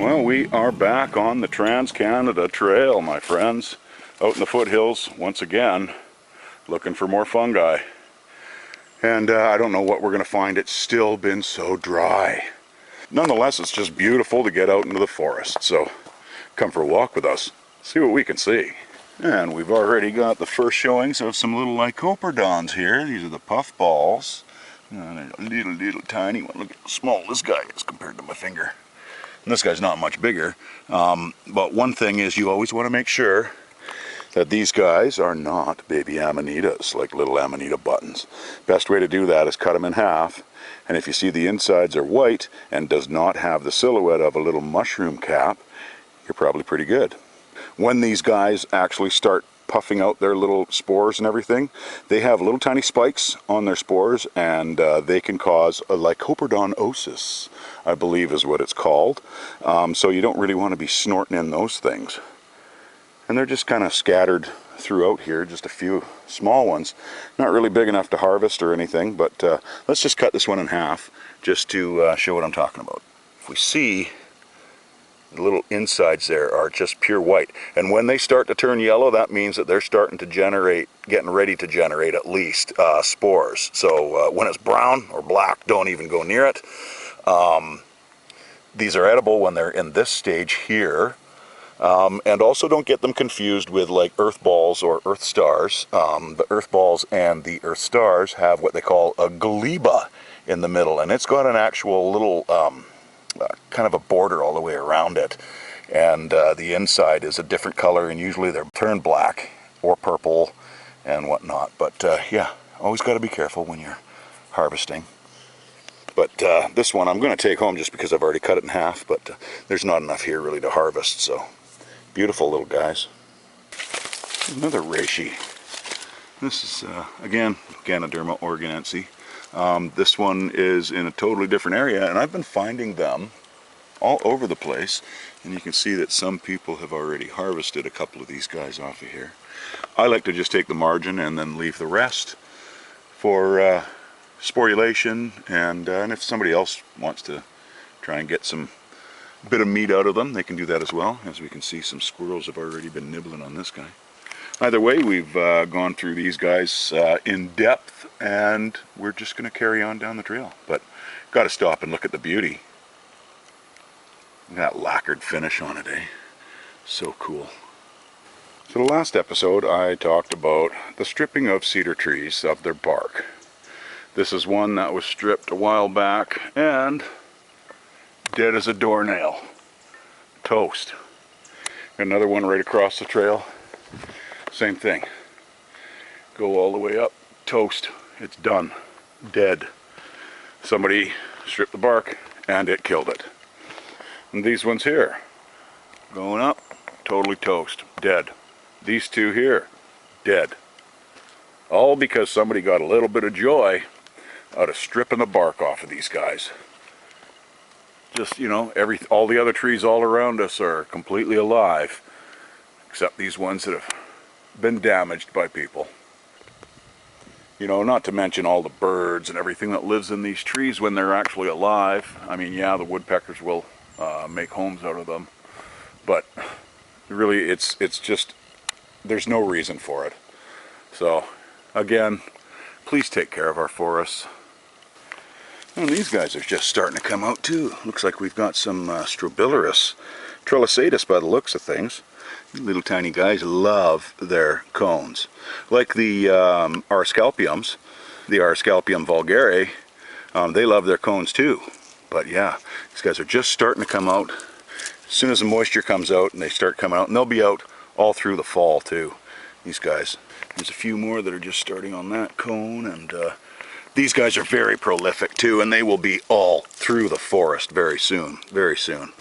Well, we are back on the Trans-Canada Trail, my friends. Out in the foothills, once again, looking for more fungi. And I don't know what we're going to find. It's still been so dry. Nonetheless, it's just beautiful to get out into the forest. So come for a walk with us. See what we can see. And we've already got the first showings of some little lycoperdons here. These are the puffballs. And a little tiny one. Look at how small this guy is compared to my finger. And this guy's not much bigger, but one thing is you always want to make sure that these guys are not baby amanitas, like little amanita buttons. Best way to do that is cut them in half, and if you see the insides are white and does not have the silhouette of a little mushroom cap, you're probably pretty good. When these guys actually start puffing out their little spores and everything, they have little tiny spikes on their spores, and they can cause a lycoperdonosis, I believe is what it's called. So you don't really want to be snorting in those things. And they're just kind of scattered throughout here, just a few small ones. Not really big enough to harvest or anything, but let's just cut this one in half just to show what I'm talking about. If we see, the little insides there are just pure white, and when they start to turn yellow, that means that they're starting to generate, getting ready to generate at least spores. So when it's brown or black, don't even go near it. These are edible when they're in this stage here, and also don't get them confused with like earth balls or earth stars. The earth balls and the earth stars have what they call a gleba in the middle, and it's got an actual little kind of a border all the way around it, and the inside is a different color, and usually they're turned black or purple and whatnot. But yeah, always got to be careful when you're harvesting. But this one I'm going to take home just because I've already cut it in half, but there's not enough here really to harvest. So beautiful little guys. Another reishi. This is again Ganoderma organense. This one is in a totally different area, and I've been finding them all over the place, and you can see that some people have already harvested a couple of these guys off of here. I like to just take the margin and then leave the rest for sporulation, and if somebody else wants to try and get some bit of meat out of them, they can do that as well. As we can see, some squirrels have already been nibbling on this guy. Either way, we've gone through these guys in depth, and we're just going to carry on down the trail. But got to stop and look at the beauty. That lacquered finish on it, eh? So cool. So the last episode I talked about the stripping of cedar trees of their bark. This is one that was stripped a while back and dead as a doornail. Toast. Another one right across the trail. Same thing. Go all the way up, toast. It's done. Dead. Somebody stripped the bark and it killed it. And these ones here, going up, totally toast. Dead. These two here, dead. All because somebody got a little bit of joy out of stripping the bark off of these guys. Just, you know, all the other trees all around us are completely alive, except these ones that have been damaged by people. You know, not to mention all the birds and everything that lives in these trees when they're actually alive. I mean, yeah, the woodpeckers will make homes out of them, but really it's just, there's no reason for it. So again, please take care of our forests. And these guys are just starting to come out too. Looks like we've got some Strobilurus trellisatus by the looks of things. Little tiny guys love their cones. Like the Arscalpiums, the Arscalpium vulgare, they love their cones too. But yeah, these guys are just starting to come out. As soon as the moisture comes out and they start coming out, and they'll be out all through the fall too, these guys. There's a few more that are just starting on that cone, and these guys are very prolific too, and they will be all through the forest very soon, very soon.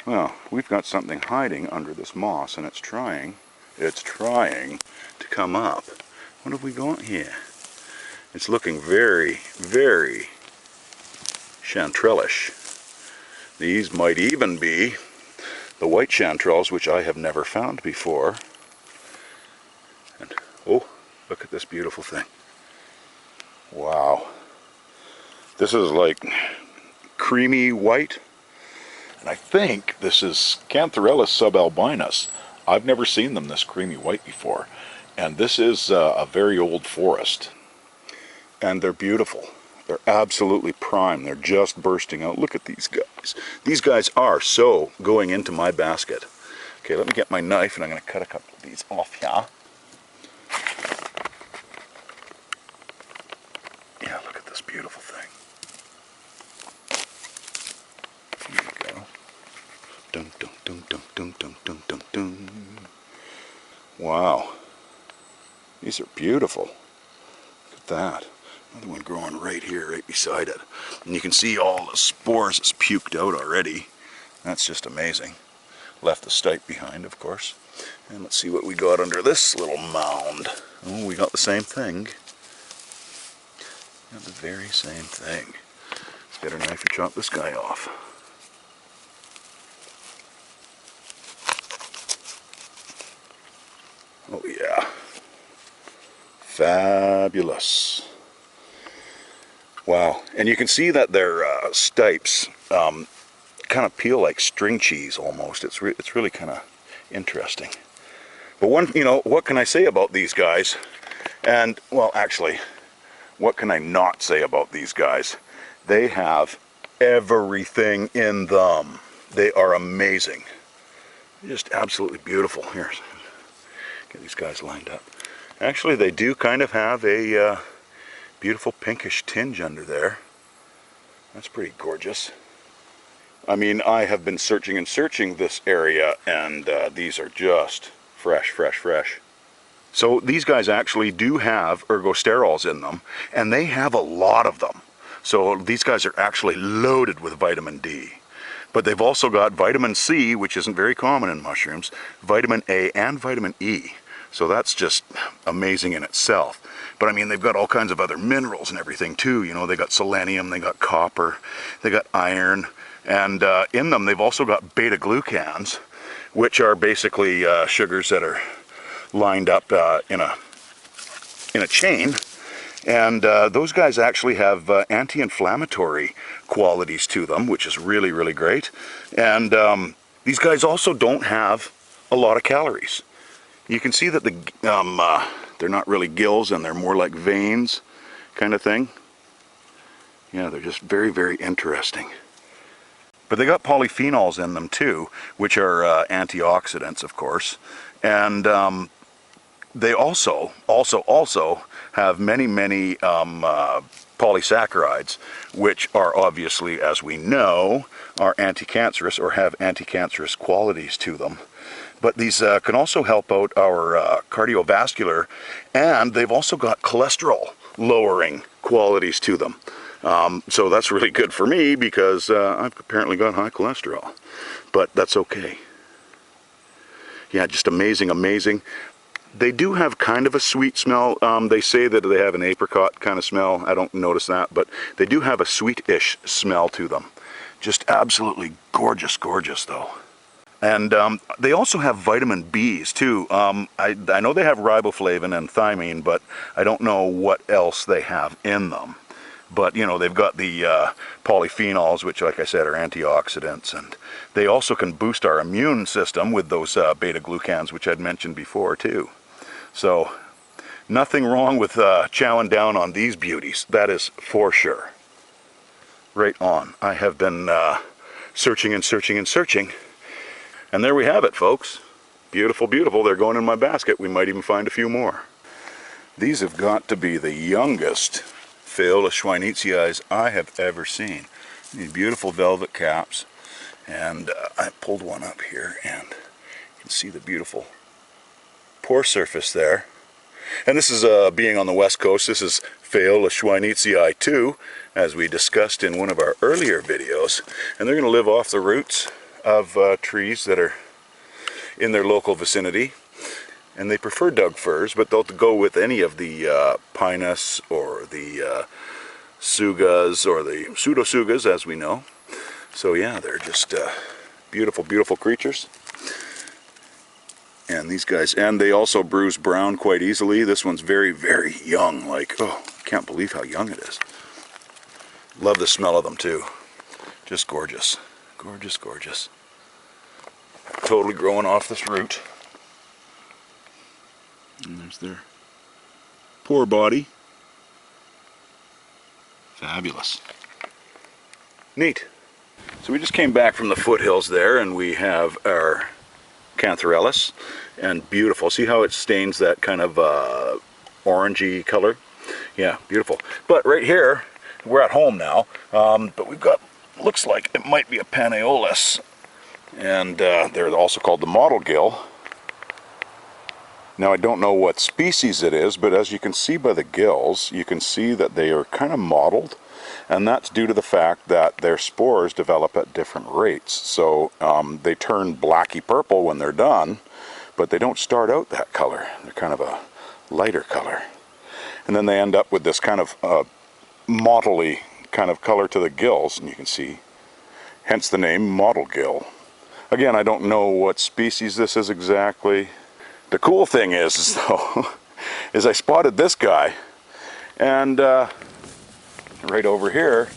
Well, we've got something hiding under this moss, and it's trying to come up. What have we got here? It's looking very, very chanterelle-ish. These might even be the white chanterelles, which I have never found before. And oh, look at this beautiful thing. Wow. This is like creamy white. And I think this is Chanterelles subalbinus. I've never seen them this creamy white before. And this is a very old forest. And they're beautiful. They're absolutely prime. They're just bursting out. Look at these guys. These guys are so going into my basket. Okay, let me get my knife and I'm going to cut a couple of these off here. Yeah, look at this beautiful thing. There you go. Dun, dun, dun, dun, dun, dun, dun, dun, dun. Wow. These are beautiful. Look at that. Another one growing right here, right beside it. And you can see all the spores that's puked out already. That's just amazing. Left the stipe behind, of course. And let's see what we got under this little mound. Oh, we got the same thing. Got the very same thing. Let's get our knife and chop this guy off. Oh yeah. Fabulous. Wow. And you can see that their stipes kind of peel like string cheese almost. It's really kind of interesting. But what can I say about these guys? And, well, actually, what can I not say about these guys? They have everything in them. They are amazing. Just absolutely beautiful. Here, get these guys lined up. Actually, they do kind of have a beautiful pinkish tinge under there. That's pretty gorgeous. I mean, I have been searching and searching this area, and these are just fresh, fresh, fresh. So these guys actually do have ergosterols in them, and they have a lot of them. So these guys are actually loaded with vitamin D. But they've also got vitamin C, which isn't very common in mushrooms, vitamin A, and vitamin E. So that's just amazing in itself. But I mean, they've got all kinds of other minerals and everything too. You know, they got selenium, they got copper, they got iron, and in them they've also got beta-glucans, which are basically sugars that are lined up in a chain. And those guys actually have anti-inflammatory qualities to them, which is really, really great. And these guys also don't have a lot of calories. You can see that they're not really gills, and they're more like veins kind of thing. Yeah, they're just very, very interesting. But they got polyphenols in them too, which are antioxidants, of course. And they also have many, many polysaccharides, which are obviously, as we know, are anti-cancerous or have anti-cancerous qualities to them. But these can also help out our cardiovascular, and they've also got cholesterol lowering qualities to them. So that's really good for me because I've apparently got high cholesterol, but that's okay. Yeah, just amazing, amazing. They do have kind of a sweet smell. They say that they have an apricot kind of smell. I don't notice that, but they do have a sweetish smell to them. Just absolutely gorgeous, gorgeous though. And they also have vitamin B's too. I know they have riboflavin and thiamine, but I don't know what else they have in them. But, you know, they've got the polyphenols, which, like I said, are antioxidants. And they also can boost our immune system with those beta-glucans, which I'd mentioned before, too. So, nothing wrong with chowing down on these beauties. That is for sure. Right on. I have been searching and searching and searching. And there we have it, folks. Beautiful, beautiful. They're going in my basket. We might even find a few more. These have got to be the youngest Phaeolus schweinetzii I have ever seen. These beautiful velvet caps, and I pulled one up here, and you can see the beautiful pore surface there. And this is being on the west coast. This is Phaeolus schweinetzii 2, as we discussed in one of our earlier videos, and they're going to live off the roots of trees that are in their local vicinity. And they prefer Doug firs, but they'll go with any of the pinus or the sugas or the pseudosugas, as we know. So yeah, they're just beautiful, beautiful creatures. And these guys, and they also bruise brown quite easily. This one's very, very young. Like, oh, I can't believe how young it is. Love the smell of them too. Just gorgeous, Gorgeous, gorgeous. Totally growing off this root. And there's their poor body. Fabulous. Neat. So we just came back from the foothills there, and we have our Chanterelles, and beautiful. See how it stains that kind of orangey color? Yeah, beautiful. But right here, we're at home now, but we've got, looks like it might be a Paneolus, and they're also called the mottle gill. Now I don't know what species it is, but as you can see by the gills, you can see that they are kind of mottled, and that's due to the fact that their spores develop at different rates. So they turn blacky purple when they're done, but they don't start out that color. They're kind of a lighter color. And then they end up with this kind of mottly kind of color to the gills, and you can see, hence the name mottle gill. Again, I don't know what species this is exactly. The cool thing is though, is I spotted this guy, and right over here,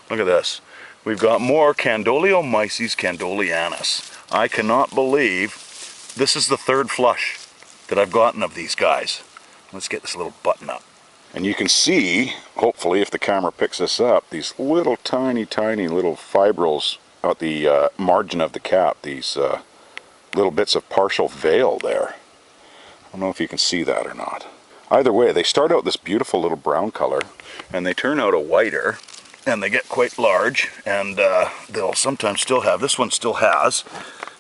look at this. We've got more Candoleomyces candoleanus. I cannot believe this is the third flush that I've gotten of these guys. Let's get this little button up. And you can see, hopefully if the camera picks this up, these little tiny little fibrils at the margin of the cap, these little bits of partial veil there. I don't know if you can see that or not. Either way, they start out this beautiful little brown color, and they turn out a whiter, and they get quite large, and they'll sometimes still have, this one still has,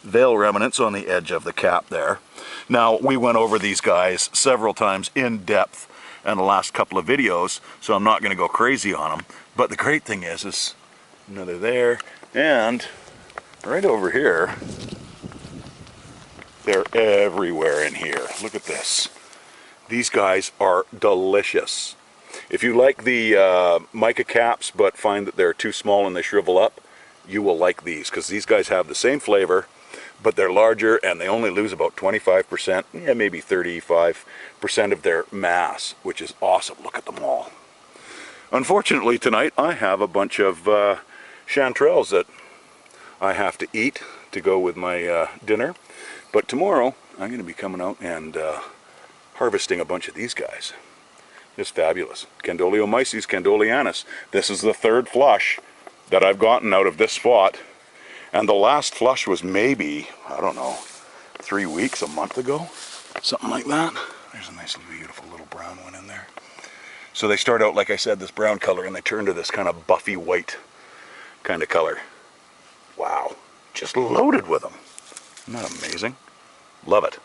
veil remnants on the edge of the cap there. Now, we went over these guys several times in depth in the last couple of videos, so I'm not going to go crazy on them. But the great thing is another there, and right over here, they're everywhere in here. Look at this. These guys are delicious. If you like the mica caps but find that they're too small and they shrivel up, you will like these, because these guys have the same flavor, but they're larger and they only lose about 25%, yeah, maybe 35% of their mass, which is awesome. Look at them all. Unfortunately tonight I have a bunch of chanterelles that I have to eat to go with my dinner, but tomorrow I'm going to be coming out and harvesting a bunch of these guys. Just fabulous. Candoleomyces candoleanus. This is the third flush that I've gotten out of this spot, and the last flush was maybe, I don't know, 3 weeks, a month ago, something like that. There's a nice little beautiful little brown one in there. So they start out, like I said, this brown color, and they turn to this kind of buffy white kind of color. Wow, just loaded with them. Isn't that amazing? Love it.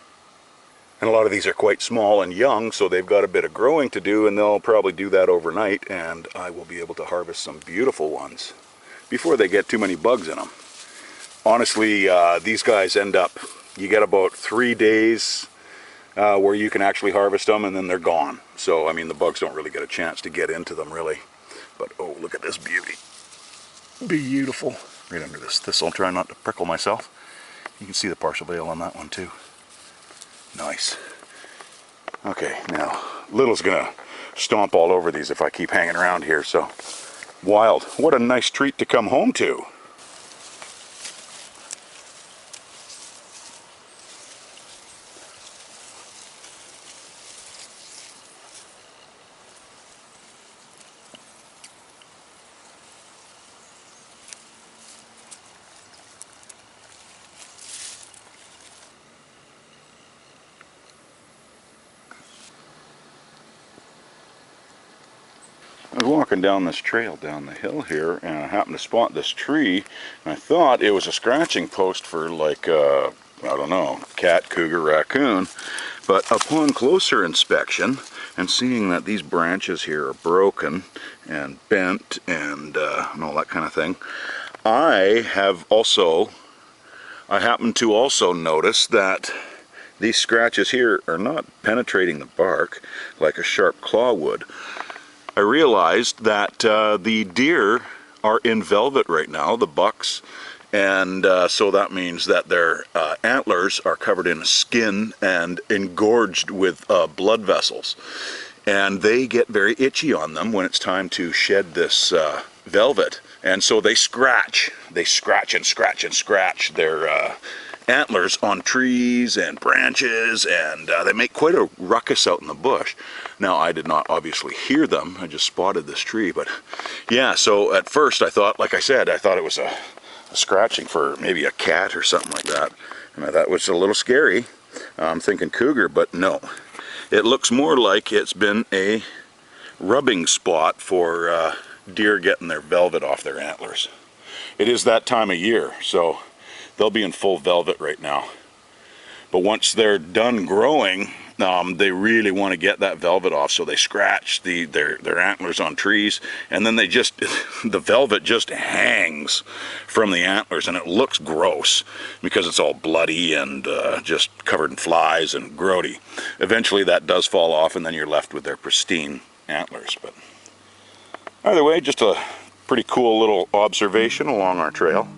And a lot of these are quite small and young, so they've got a bit of growing to do, and they'll probably do that overnight, and I will be able to harvest some beautiful ones before they get too many bugs in them. Honestly, these guys end up, you get about 3 days where you can actually harvest them, and then they're gone. So, I mean, the bugs don't really get a chance to get into them, really. But, oh, look at this beauty. Beautiful. Right under this thistle. Try not to prickle myself. You can see the partial veil on that one, too. Nice. Okay, now, Little's gonna stomp all over these if I keep hanging around here, so. Wild. What a nice treat to come home to. I was walking down this trail down the hill here, and I happened to spot this tree, and I thought it was a scratching post for, like, I don't know, cat, cougar, raccoon. But upon closer inspection, and seeing that these branches here are broken and bent and all that kind of thing, I happen to also notice that these scratches here are not penetrating the bark like a sharp claw would. I realized that the deer are in velvet right now, the bucks, and so that means that their antlers are covered in skin and engorged with blood vessels. And they get very itchy on them when it's time to shed this velvet And so they scratch and scratch their antlers on trees and branches, and they make quite a ruckus out in the bush. Now, I did not obviously hear them, I just spotted this tree, but yeah, so at first I thought, like I said, I thought it was a scratching for maybe a cat or something like that, and I thought it was a little scary. I'm thinking cougar, but no. It looks more like it's been a rubbing spot for deer getting their velvet off their antlers. It is that time of year, so they'll be in full velvet right now. But once they're done growing, they really want to get that velvet off, so they scratch their antlers on trees, and then they just, the velvet just hangs from the antlers, and it looks gross because it's all bloody and just covered in flies and grody. Eventually that does fall off, and then you're left with their pristine antlers. But either way, just a pretty cool little observation along our trail.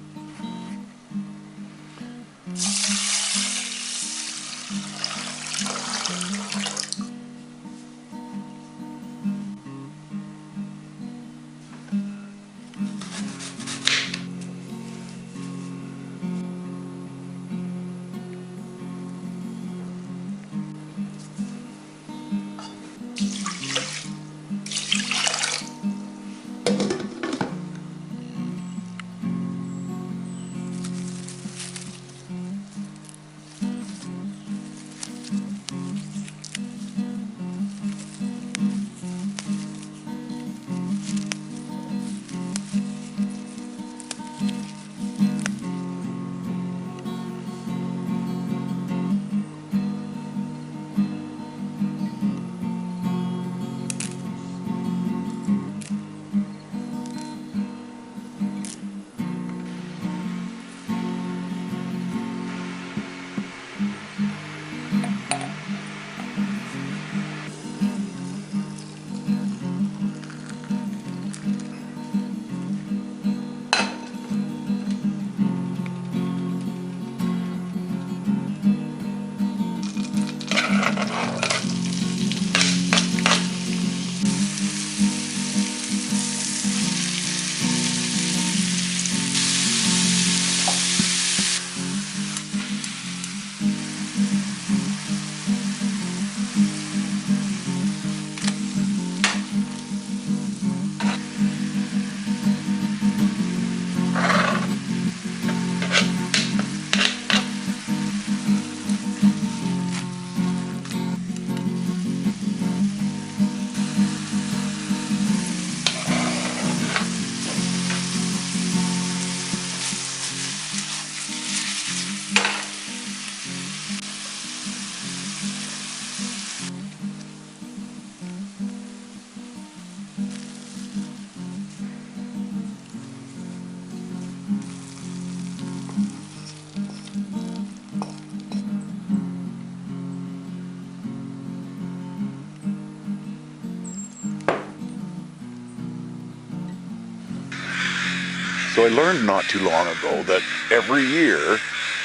So I learned not too long ago that every year,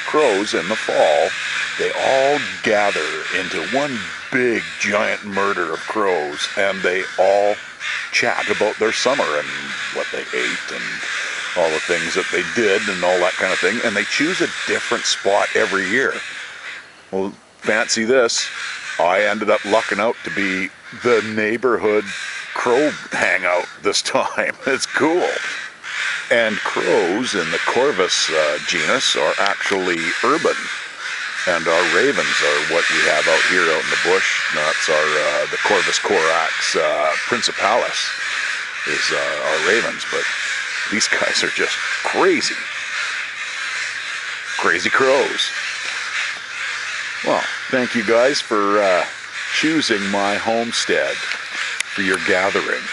crows in the fall, they all gather into one big giant murder of crows, and they all chat about their summer and what they ate and all the things that they did and all that kind of thing, and they choose a different spot every year. Well, fancy this, I ended up lucking out to be the neighborhood crow hangout this time. It's cool. And crows in the Corvus genus are actually urban, and our ravens are what we have out here out in the bush. That's our the Corvus corax principalis is our ravens, but these guys are just crazy crows. Well, thank you guys for choosing my homestead for your gathering.